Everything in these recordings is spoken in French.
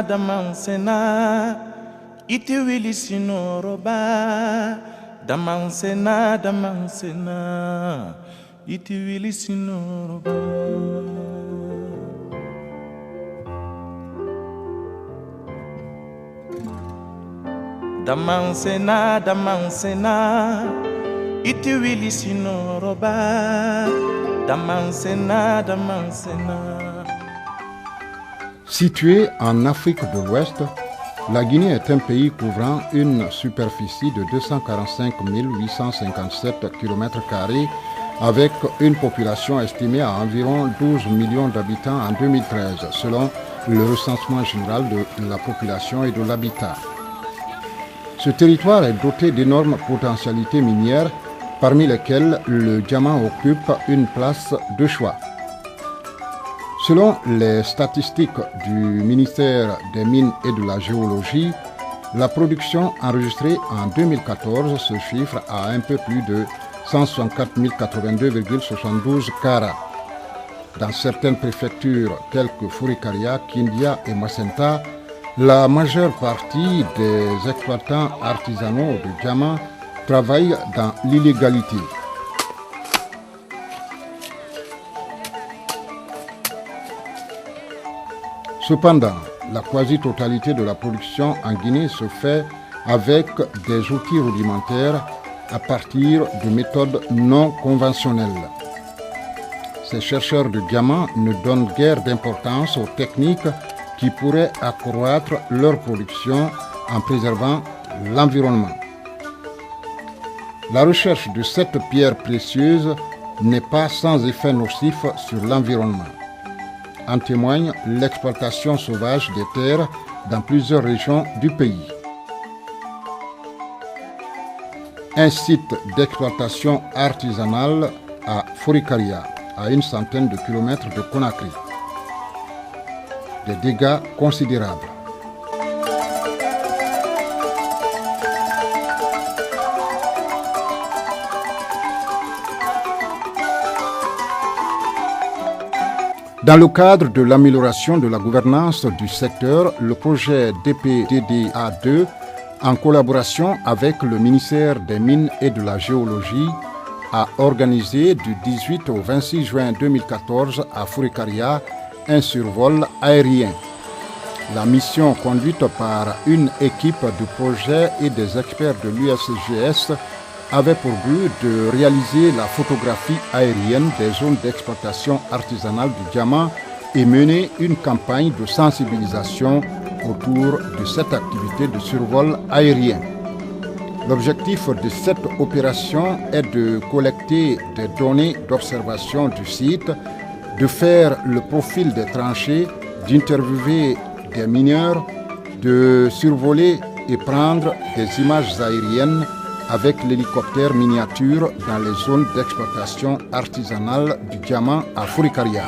Damansena, iti wili sinoroba. Damansena, iti wili sinoroba. Damansena, iti wili sinoroba. Damansena. Située en Afrique de l'Ouest, la Guinée est un pays couvrant une superficie de 245 857 km² avec une population estimée à environ 12 millions d'habitants en 2013, selon le recensement général de la population et de l'habitat. Ce territoire est doté d'énormes potentialités minières, parmi lesquelles le diamant occupe une place de choix. Selon les statistiques du ministère des Mines et de la Géologie, la production enregistrée en 2014 se chiffre à un peu plus de 164 082,72 carats. Dans certaines préfectures telles que Furikaria, Kindia et Macenta, la majeure partie des exploitants artisanaux de diamants travaillent dans l'illégalité. Cependant, la quasi-totalité de la production en Guinée se fait avec des outils rudimentaires à partir de méthodes non conventionnelles. Ces chercheurs de diamants ne donnent guère d'importance aux techniques qui pourraient accroître leur production en préservant l'environnement. La recherche de cette pierre précieuse n'est pas sans effet nocif sur l'environnement. En témoigne l'exploitation sauvage des terres dans plusieurs régions du pays. Un site d'exploitation artisanale à Furikaria, à une centaine de kilomètres de Conakry. Des dégâts considérables. Dans le cadre de l'amélioration de la gouvernance du secteur, le projet DPDDA2, en collaboration avec le ministère des Mines et de la Géologie, a organisé du 18 au 26 juin 2014 à Furikaria un survol aérien. La mission conduite par une équipe du projet et des experts de l'USGS avait pour but de réaliser la photographie aérienne des zones d'exploitation artisanale du diamant et mener une campagne de sensibilisation autour de cette activité de survol aérien. L'objectif de cette opération est de collecter des données d'observation du site, de faire le profil des tranchées, d'interviewer des mineurs, de survoler et prendre des images aériennes avec l'hélicoptère miniature dans les zones d'exploitation artisanale du diamant à Furikaria.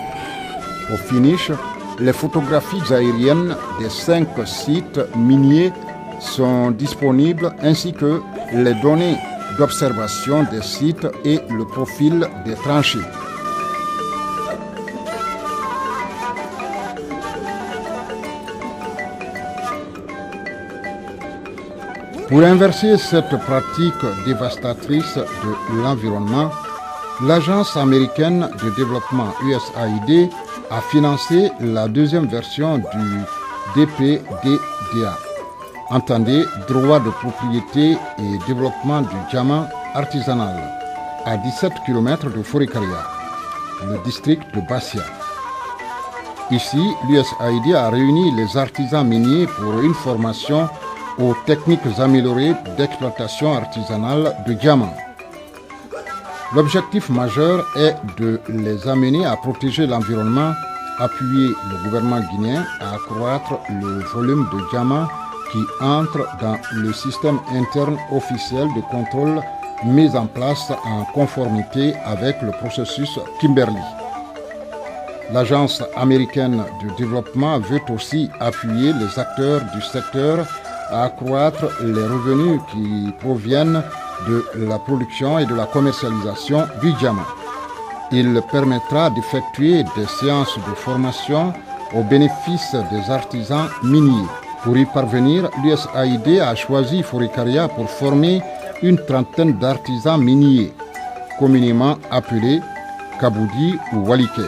Au finish, les photographies aériennes des 5 sites miniers sont disponibles ainsi que les données d'observation des sites et le profil des tranchées. Pour inverser cette pratique dévastatrice de l'environnement, l'Agence américaine de développement USAID a financé la deuxième version du DPDDA. Entendez droit de propriété et développement du diamant artisanal à 17 km de Furikaria, le district de Bassia. Ici, l'USAID a réuni les artisans miniers pour une formation aux techniques améliorées d'exploitation artisanale de diamants. L'objectif majeur est de les amener à protéger l'environnement, appuyer le gouvernement guinéen à accroître le volume de diamants qui entrent dans le système interne officiel de contrôle mis en place en conformité avec le processus Kimberley. L'Agence américaine de développement veut aussi appuyer les acteurs du secteur à accroître les revenus qui proviennent de la production et de la commercialisation du diamant. Il permettra d'effectuer des séances de formation au bénéfice des artisans miniers. Pour y parvenir, l'USAID a choisi Fourikaria pour former une trentaine d'artisans miniers, communément appelés Kaboudi ou Walike.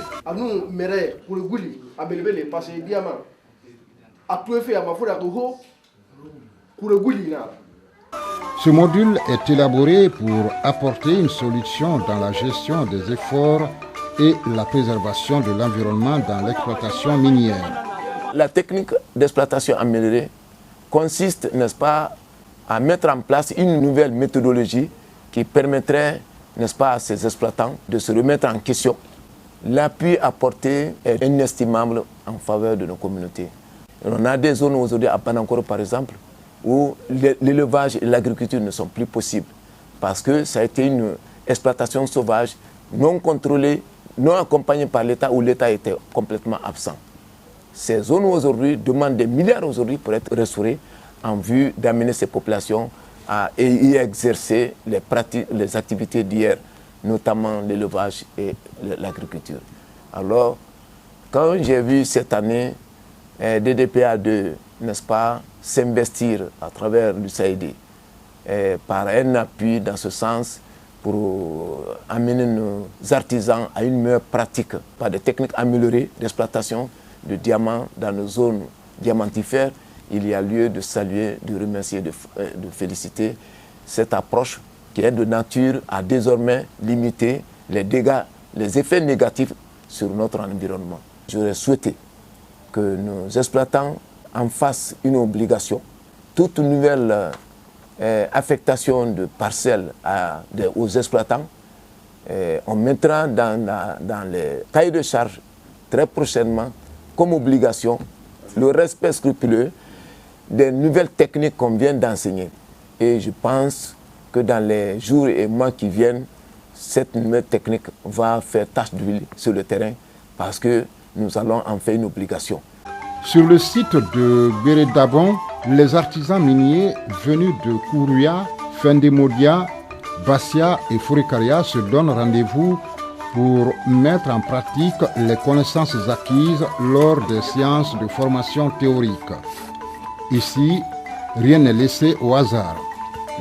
Ce module est élaboré pour apporter une solution dans la gestion des efforts et la préservation de l'environnement dans l'exploitation minière. La technique d'exploitation améliorée consiste, n'est-ce pas, à mettre en place une nouvelle méthodologie qui permettrait, n'est-ce pas, à ces exploitants de se remettre en question. L'appui apporté est inestimable en faveur de nos communautés. On a des zones aujourd'hui à Banankoro, par exemple, où l'élevage et l'agriculture ne sont plus possibles parce que ça a été une exploitation sauvage, non contrôlée, non accompagnée par l'État, où l'État était complètement absent. Ces zones aujourd'hui demandent des milliards aujourd'hui pour être restaurées en vue d'amener ces populations à y exercer les activités d'hier, notamment l'élevage et l'agriculture. Alors, quand j'ai vu cette année DDPA2, n'est-ce pas, s'investir à travers l'USAID par un appui dans ce sens pour amener nos artisans à une meilleure pratique, par des techniques améliorées d'exploitation de diamants dans nos zones diamantifères, il y a lieu de saluer, de remercier, de féliciter cette approche qui est de nature à désormais limiter les dégâts, les effets négatifs sur notre environnement. J'aurais souhaité que nos exploitants en fassent une obligation. Toute nouvelle affectation de parcelles aux exploitants, on mettra dans les cahiers de charges très prochainement comme obligation le respect scrupuleux des nouvelles techniques qu'on vient d'enseigner. Et je pense que dans les jours et mois qui viennent, cette nouvelle technique va faire tache d'huile sur le terrain parce que nous allons en faire une obligation. Sur le site de Bérédabon, les artisans miniers venus de Kourouya, Fendemodia, Bassia et Fourikaria se donnent rendez-vous pour mettre en pratique les connaissances acquises lors des séances de formation théorique. Ici, rien n'est laissé au hasard.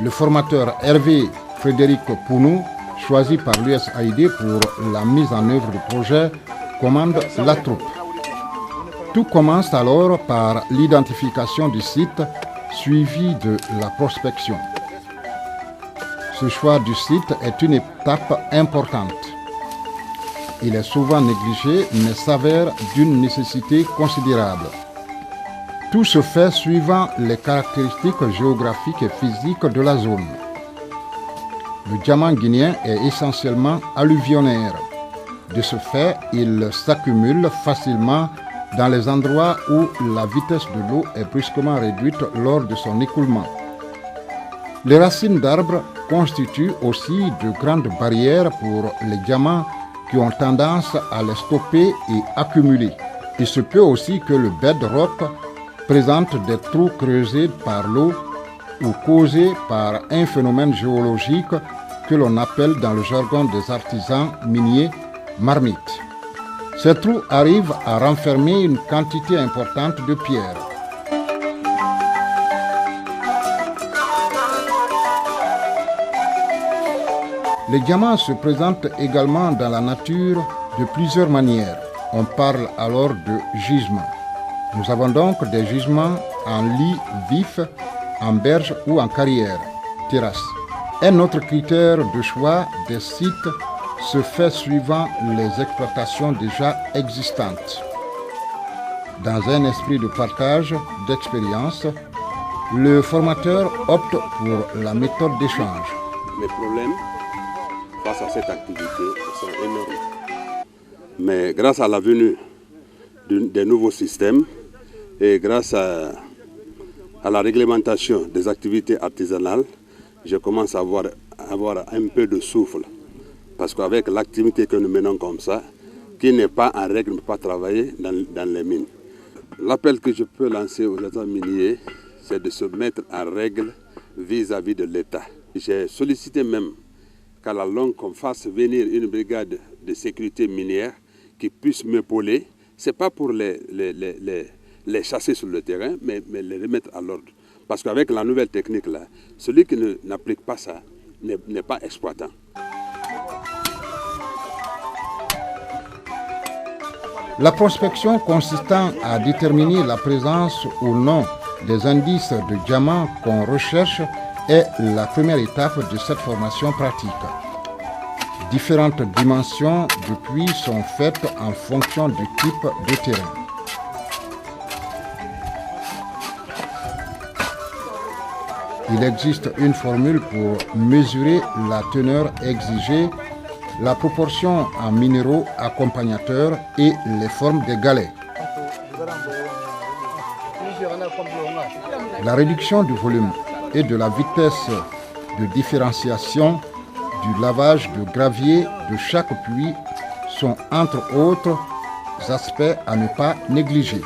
Le formateur Hervé Frédéric Pounou, choisi par l'USAID pour la mise en œuvre du projet, commande la troupe. Tout commence alors par l'identification du site, suivi de la prospection. Ce choix du site est une étape importante. Il est souvent négligé, mais s'avère d'une nécessité considérable. Tout se fait suivant les caractéristiques géographiques et physiques de la zone. Le diamant guinéen est essentiellement alluvionnaire. De ce fait, il s'accumule facilement dans les endroits où la vitesse de l'eau est brusquement réduite lors de son écoulement. Les racines d'arbres constituent aussi de grandes barrières pour les diamants qui ont tendance à les stopper et accumuler. Il se peut aussi que le bedrock présente des trous creusés par l'eau ou causés par un phénomène géologique que l'on appelle dans le jargon des artisans miniers marmite. Ces trous arrivent à renfermer une quantité importante de pierres. Les diamants se présentent également dans la nature de plusieurs manières. On parle alors de gisements. Nous avons donc des gisements en lit vif, en berge ou en carrière, terrasse. Un autre critère de choix des sites se fait suivant les exploitations déjà existantes. Dans un esprit de partage d'expérience, le formateur opte pour la méthode d'échange. Les problèmes face à cette activité sont énormes. Mais grâce à la venue des nouveaux systèmes et grâce à la réglementation des activités artisanales, je commence à avoir un peu de souffle. Parce qu'avec l'activité que nous menons comme ça, qui n'est pas en règle, ne peut pas travailler dans les mines. L'appel que je peux lancer aux agents miniers, c'est de se mettre en règle vis-à-vis de l'État. J'ai sollicité même qu'à la longue, qu'on fasse venir une brigade de sécurité minière qui puisse m'épauler Ce n'est pas pour les chasser sur le terrain, mais les remettre à l'ordre. Parce qu'avec la nouvelle technique, là, celui qui n'applique pas ça n'est pas exploitant. La prospection consistant à déterminer la présence ou non des indices de diamants qu'on recherche est la première étape de cette formation pratique. Différentes dimensions de puits sont faites en fonction du type de terrain. Il existe une formule pour mesurer la teneur exigée, la proportion en minéraux accompagnateurs et les formes des galets. La réduction du volume et de la vitesse de différenciation du lavage de gravier de chaque puits sont entre autres aspects à ne pas négliger.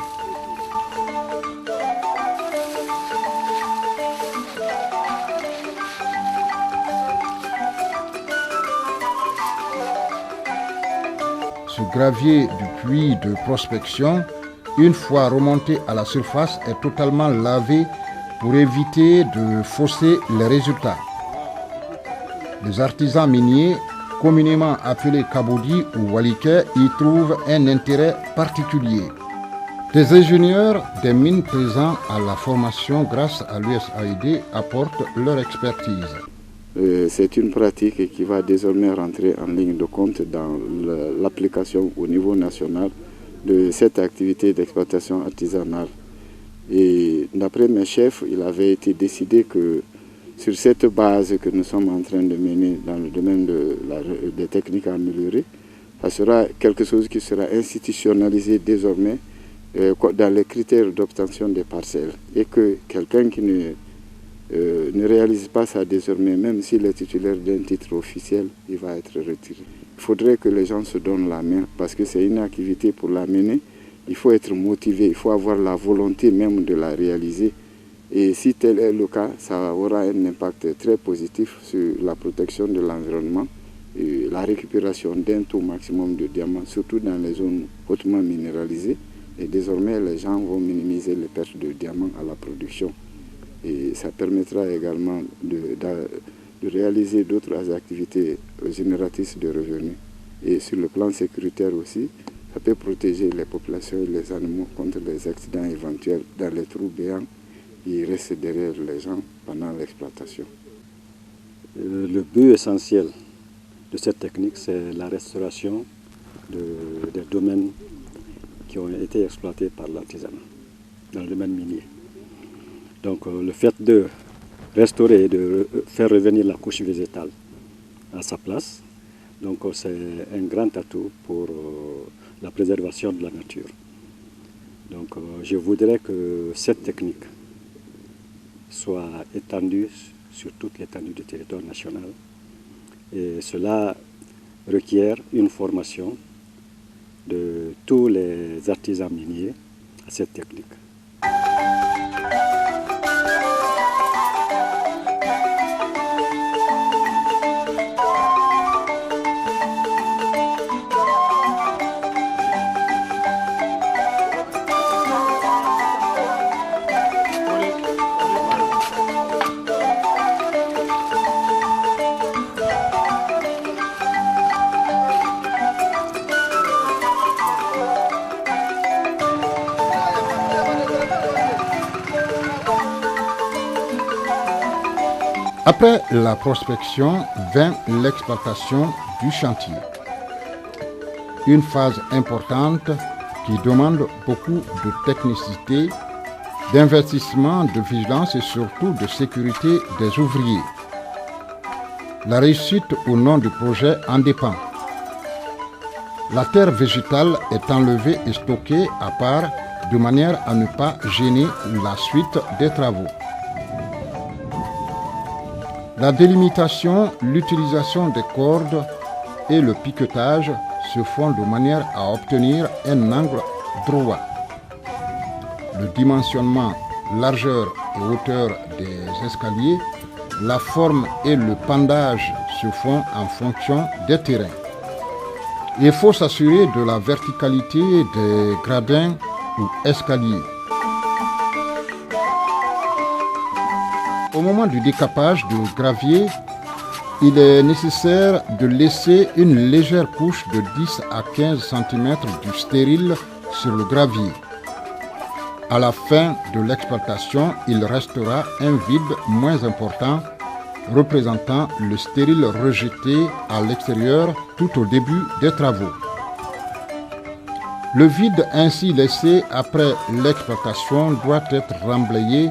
Ce gravier du puits de prospection, une fois remonté à la surface, est totalement lavé pour éviter de fausser les résultats. Les artisans miniers, communément appelés Kaboudi ou Waliké, y trouvent un intérêt particulier. Des ingénieurs des mines présents à la formation grâce à l'USAID apportent leur expertise. C'est une pratique qui va désormais rentrer en ligne de compte dans l'application au niveau national de cette activité d'exploitation artisanale. Et d'après mes chefs, il avait été décidé que sur cette base que nous sommes en train de mener dans le domaine des techniques améliorées, ça sera quelque chose qui sera institutionnalisé désormais dans les critères d'obtention des parcelles. Et que quelqu'un qui ne réalise pas ça désormais, même s'il est titulaire d'un titre officiel, il va être retiré. Il faudrait que les gens se donnent la main parce que c'est une activité pour la mener. Il faut être motivé, il faut avoir la volonté même de la réaliser. Et si tel est le cas, ça aura un impact très positif sur la protection de l'environnement et la récupération d'un taux maximum de diamants, surtout dans les zones hautement minéralisées. Et désormais, les gens vont minimiser les pertes de diamants à la production. Et ça permettra également de réaliser d'autres activités génératrices de revenus. Et sur le plan sécuritaire aussi, ça peut protéger les populations et les animaux contre les accidents éventuels dans les trous béants qui restent derrière les gens pendant l'exploitation. Le but essentiel de cette technique, c'est la restauration des domaines qui ont été exploités par l'artisanat, dans le domaine minier. Donc le fait de restaurer et de faire revenir la couche végétale à sa place, donc c'est un grand atout pour la préservation de la nature. Donc je voudrais que cette technique soit étendue sur toute l'étendue du territoire national. Et cela requiert une formation de tous les artisans miniers à cette technique. Après la prospection vint l'exploitation du chantier. Une phase importante qui demande beaucoup de technicité, d'investissement, de vigilance et surtout de sécurité des ouvriers. La réussite ou non du projet en dépend. La terre végétale est enlevée et stockée à part de manière à ne pas gêner la suite des travaux. La délimitation, l'utilisation des cordes et le piquetage se font de manière à obtenir un angle droit. Le dimensionnement, largeur et hauteur des escaliers, la forme et le pendage se font en fonction des terrains. Il faut s'assurer de la verticalité des gradins ou escaliers. Au moment du décapage du gravier, il est nécessaire de laisser une légère couche de 10 à 15 cm du stérile sur le gravier. À la fin de l'exploitation, il restera un vide moins important représentant le stérile rejeté à l'extérieur tout au début des travaux. Le vide ainsi laissé après l'exploitation doit être remblayé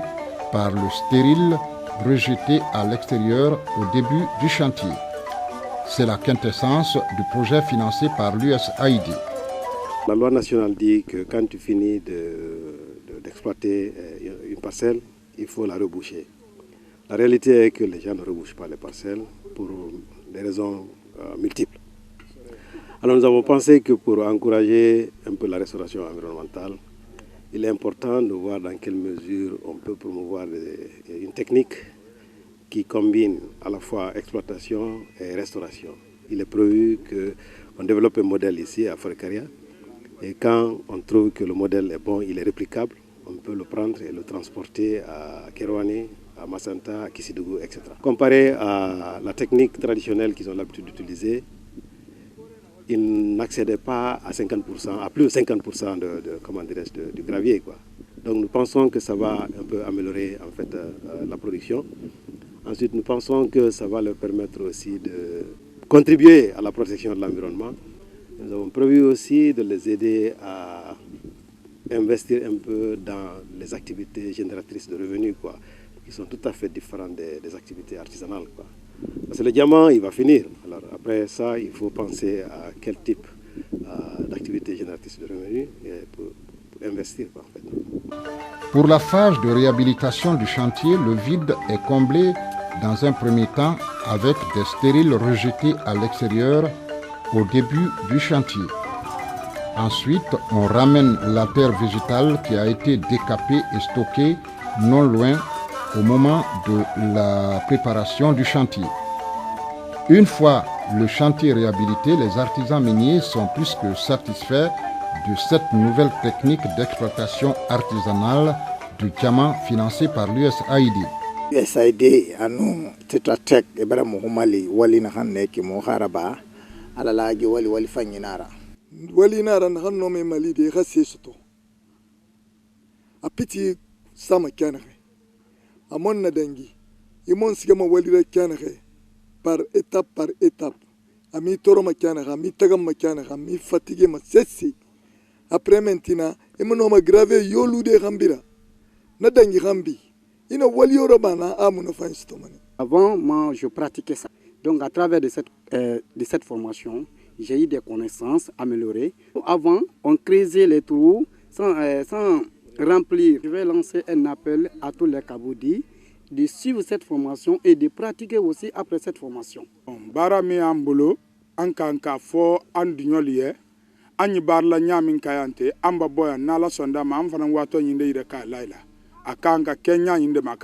par le stérile rejeté à l'extérieur au début du chantier. C'est la quintessence du projet financé par l'USAID. La loi nationale dit que quand tu finis d'exploiter une parcelle, il faut la reboucher. La réalité est que les gens ne rebouchent pas les parcelles pour des raisons multiples. Alors nous avons pensé que pour encourager un peu la restauration environnementale, il est important de voir dans quelle mesure on peut promouvoir une technique qui combine à la fois exploitation et restauration. Il est prévu qu'on développe un modèle ici à Forêt-Caria et quand on trouve que le modèle est bon, il est réplicable, on peut le prendre et le transporter à Kerouani, à Massanta, à Kissidougou, etc. Comparé à la technique traditionnelle qu'ils ont l'habitude d'utiliser, ils n'accédaient pas à 50%, à plus de 50% du gravier, quoi. Donc nous pensons que ça va un peu améliorer en fait, la production. Ensuite, nous pensons que ça va leur permettre aussi de contribuer à la protection de l'environnement. Nous avons prévu aussi de les aider à investir un peu dans les activités génératrices de revenus, quoi, qui sont tout à fait différentes des activités artisanales, quoi. Parce que le diamant, il va finir. Alors après ça, il faut penser à quel type d'activité génératrice de revenus pour investir, quoi, en fait. Pour la phase de réhabilitation du chantier, le vide est comblé dans un premier temps avec des stériles rejetés à l'extérieur au début du chantier. Ensuite, on ramène la terre végétale qui a été décapée et stockée non loin au moment de la préparation du chantier. Une fois le chantier réhabilité, les artisans miniers sont plus que satisfaits de cette nouvelle technique d'exploitation artisanale du diamant financée par l'USAID. USAID anu tetratek ebara muhumali wali na hanne ki moharaba alalagi wali fanyinara wali nara na hanno me mali de khassi suto apiti sama kanare amon na dangi imon sigama wali ra kanare par étape ami toro ma kanare ami tagam ma kanare ami fatigue ma sessi après maintenant imono ma grave yolu de gambira na dangi gambi. Avant, moi, je pratiquais ça. Donc, à travers de cette formation, j'ai eu des connaissances améliorées. Avant, on creusait les trous sans remplir. Je vais lancer un appel à tous les Kaboudi de suivre cette formation et de pratiquer aussi après cette formation. Barami ambolo, ankanka fo andignoliye, anyi barla nyamin kayante, amba boya nala sonda ma amfana wato nyinde ire ka laila. Akanga Kenya indema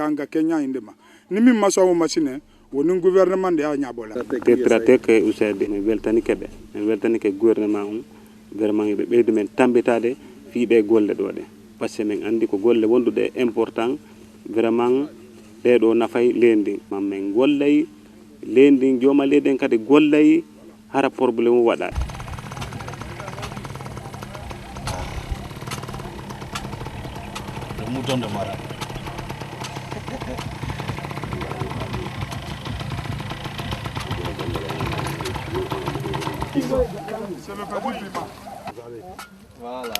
nimi maso machine woni gouvernement de a nyabola traité que usede me weltani ke gouvernement vraiment be beydu men tambitade fi be golle do de parce que men andi ko golle wondude important vraiment be do nafay lendi mam men gollay lendi joma leden kadi gollay hara problème wada. Mouton de Mara. Voilà.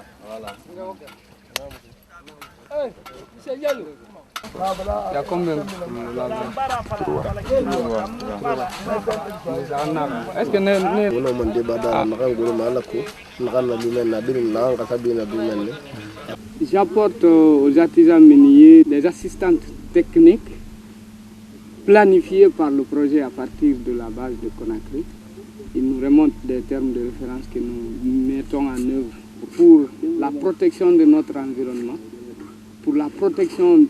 Il y a combien? Est-ce que j'apporte aux artisans miniers des assistantes techniques planifiées par le projet à partir de la base de Conakry. Ils nous remontent des termes de référence que nous mettons en œuvre pour la protection de notre environnement, pour la protection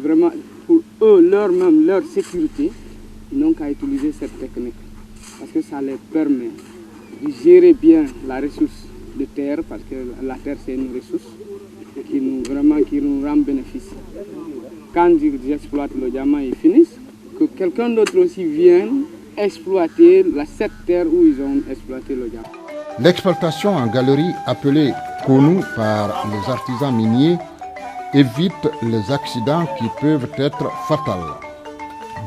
vraiment pour eux, leur sécurité. Ils n'ont qu'à utiliser cette technique parce que ça les permet gérer bien la ressource de terre, parce que la terre c'est une ressource qui nous rend bénéfice. Quand ils exploitent le diamant, ils finissent, que quelqu'un d'autre aussi vienne exploiter cette terre où ils ont exploité le diamant. L'exploitation en galerie, appelée Konou par les artisans miniers, évite les accidents qui peuvent être fatals.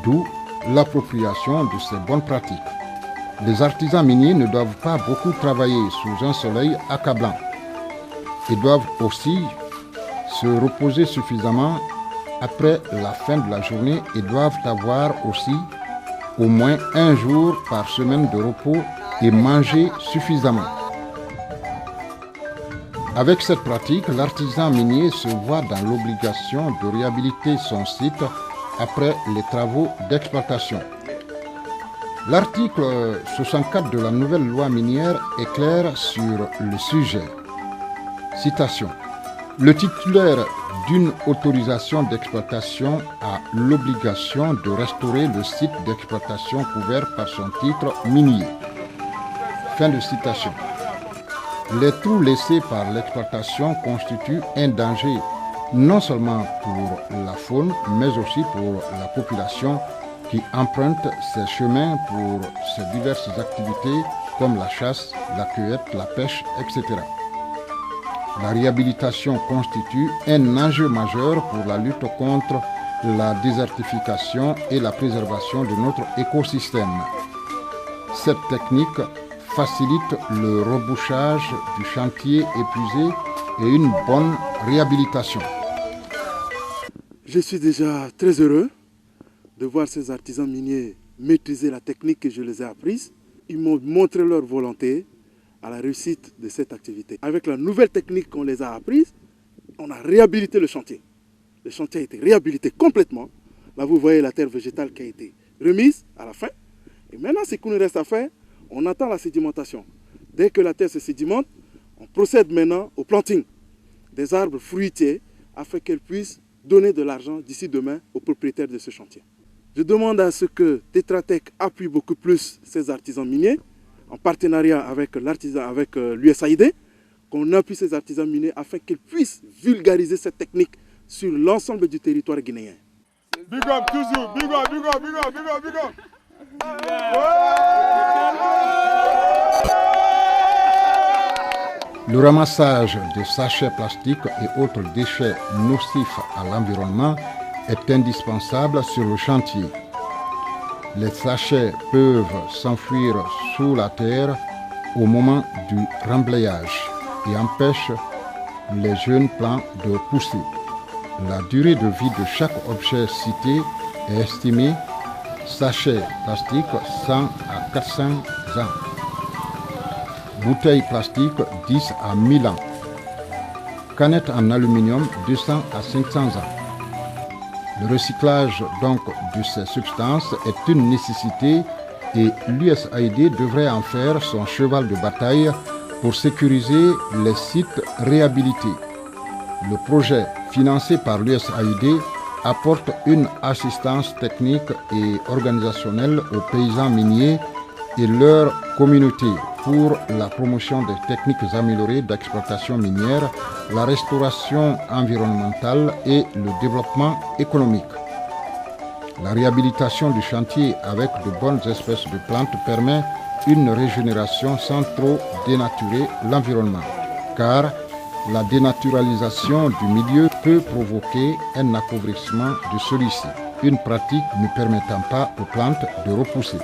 D'où l'appropriation de ces bonnes pratiques. Les artisans miniers ne doivent pas beaucoup travailler sous un soleil accablant. Ils doivent aussi se reposer suffisamment après la fin de la journée et doivent avoir aussi au moins un jour par semaine de repos et manger suffisamment. Avec cette pratique, l'artisan minier se voit dans l'obligation de réhabiliter son site après les travaux d'exploitation. L'article 64 de la nouvelle loi minière est clair sur le sujet. Citation. Le titulaire d'une autorisation d'exploitation a l'obligation de restaurer le site d'exploitation couvert par son titre minier. Fin de citation. Les trous laissés par l'exploitation constituent un danger non seulement pour la faune, mais aussi pour la population qui emprunte ces chemins pour ces diverses activités comme la chasse, la cueillette, la pêche, etc. La réhabilitation constitue un enjeu majeur pour la lutte contre la désertification et la préservation de notre écosystème. Cette technique facilite le rebouchage du chantier épuisé et une bonne réhabilitation. Je suis déjà très heureux de voir ces artisans miniers maîtriser la technique que je les ai apprise. Ils m'ont montré leur volonté à la réussite de cette activité. Avec la nouvelle technique qu'on les a apprises, on a réhabilité le chantier. Le chantier a été réhabilité complètement. Là, vous voyez la terre végétale qui a été remise à la fin. Et maintenant, ce qu'il nous reste à faire, on attend la sédimentation. Dès que la terre se sédimente, on procède maintenant au planting des arbres fruitiers afin qu'elles puissent donner de l'argent d'ici demain aux propriétaires de ce chantier. Je demande à ce que Tetra Tech appuie beaucoup plus ces artisans miniers, en partenariat avec l'USAID, qu'on appuie ces artisans miniers afin qu'ils puissent vulgariser cette technique sur l'ensemble du territoire guinéen. Big up toujours, big up, big up, big up, big up, big up. Le ramassage de sachets plastiques et autres déchets nocifs à l'environnement est indispensable sur le chantier. Les sachets peuvent s'enfuir sous la terre au moment du remblayage et empêchent les jeunes plants de pousser. La durée de vie de chaque objet cité est estimée, sachets plastiques 100 à 400 ans, bouteilles plastiques 10 à 1000 ans, canettes en aluminium 200 à 500 ans. Le recyclage donc de ces substances est une nécessité et l'USAID devrait en faire son cheval de bataille pour sécuriser les sites réhabilités. Le projet financé par l'USAID apporte une assistance technique et organisationnelle aux paysans miniers et leur communauté pour la promotion des techniques améliorées d'exploitation minière, la restauration environnementale et le développement économique. La réhabilitation du chantier avec de bonnes espèces de plantes permet une régénération sans trop dénaturer l'environnement, car la dénaturalisation du milieu peut provoquer un appauvrissement de celui-ci, une pratique ne permettant pas aux plantes de repousser.